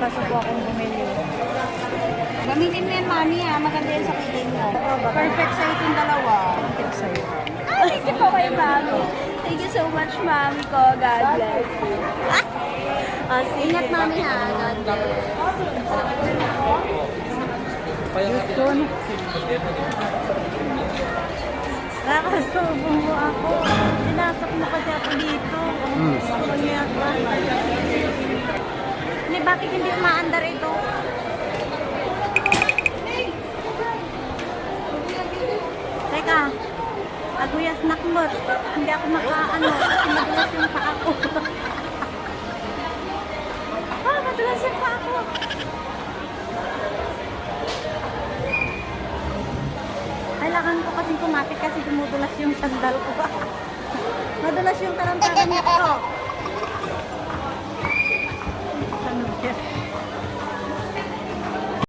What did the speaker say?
kaso po akong bumili. Gamitin mo yan, mami, ha? Maganda yan sa killing mo. Perfect sa itong dalawa. Perfect sa'yo. Thank you po kay mami. Thank you so much, mami ko. God bless you. Ingat, mami, ha? God bless. Yun. Nakakasubo mo ako. Sinasok mo kasi ako dito. Ako niya ba? Hindi, bakit hindi umaandar ito? Teka, aguya snack mo. Hindi ako makaano kasi madulas yung paa ko. Madulas yung paa ko. Kailangan ko kasi kumapit kasi dumudulas yung sandal ko. Madulas yung tarantaran nito. Ano yan?